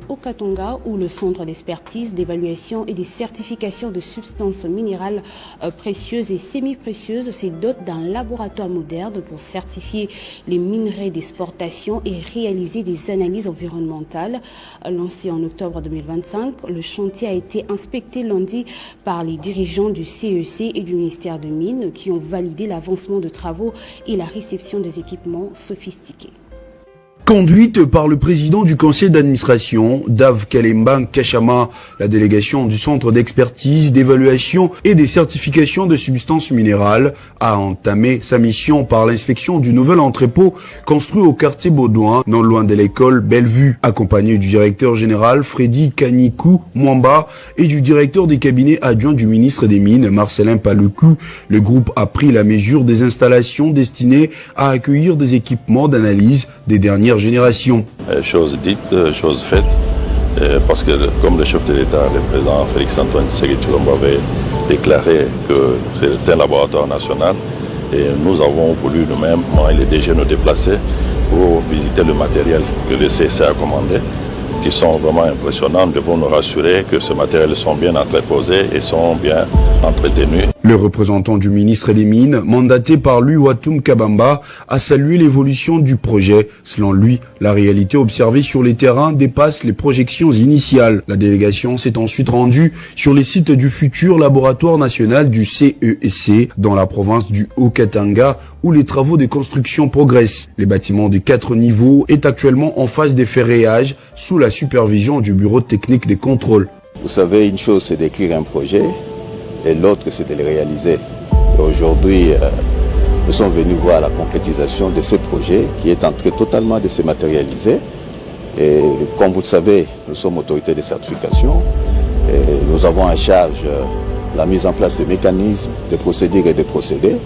Haut-Katanga, où le centre d'expertise, d'évaluation et de certification de substances minérales précieuses et semi-précieuses se dote d'un laboratoire moderne pour certifier les minerais d'exportation et réaliser des analyses environnementales. Lancé en octobre 2025, le chantier a été inspecté lundi par les dirigeants du CEC et du ministère de Mines qui ont validé l'avancement de travaux et la réception des équipements sophistiqués. Conduite par le président du conseil d'administration, Dave Kalemba Kachama, la délégation du centre d'expertise, d'évaluation et des certifications de substances minérales a entamé sa mission par l'inspection du nouvel entrepôt construit au quartier Baudouin, non loin de l'école Bellevue, accompagné du directeur général Freddy Kanikou Mwamba et du directeur des cabinets adjoints du ministre des Mines, Marcelin Paluku. Le groupe a pris la mesure des installations destinées à accueillir des équipements d'analyse des dernières génération. Chose dite, chose faite, parce que comme le chef de l'État, le président Félix-Antoine Tshisekedi Tshilombo avait déclaré que c'était un laboratoire national, et nous avons voulu nous-mêmes, moi et les DG, nous déplacer pour visiter le matériel que le CEC a commandé, qui sont vraiment impressionnants. Nous devons nous rassurer que ces matériels sont bien entreposés et sont bien entretenus. Le représentant du ministre des Mines, mandaté par lui, Watum Kabamba, a salué l'évolution du projet. Selon lui, la réalité observée sur les terrains dépasse les projections initiales. La délégation s'est ensuite rendue sur les sites du futur laboratoire national du CEC dans la province du Haut-Katanga où les travaux de construction progressent. Les bâtiments de 4 niveaux est actuellement en phase de ferraillage sous la supervision du bureau technique des contrôles. Vous savez, une chose c'est d'écrire un projet et l'autre c'est de le réaliser. Et aujourd'hui, nous sommes venus voir la concrétisation de ce projet qui est en train totalement de se matérialiser. Et comme vous le savez, nous sommes autorité de certification et nous avons en charge la mise en place de mécanismes, de procédures et de procédés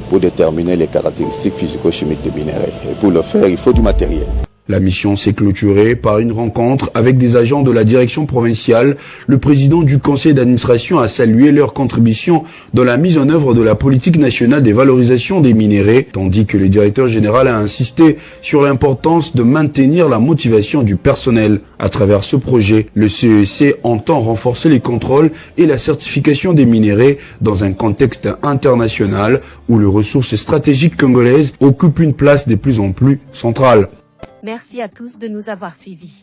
pour déterminer les caractéristiques physico-chimiques des minéraux. Et pour le faire, il faut du matériel. La mission s'est clôturée par une rencontre avec des agents de la direction provinciale. Le président du conseil d'administration a salué leur contribution dans la mise en œuvre de la politique nationale des valorisations des minéraux, tandis que le directeur général a insisté sur l'importance de maintenir la motivation du personnel. À travers ce projet, le CEC entend renforcer les contrôles et la certification des minéraux dans un contexte international où les ressources stratégiques congolaises occupent une place de plus en plus centrale. Merci à tous de nous avoir suivis.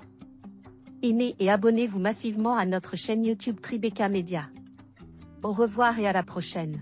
Aimez et abonnez-vous massivement à notre chaîne YouTube Tribeca Media. Au revoir et à la prochaine.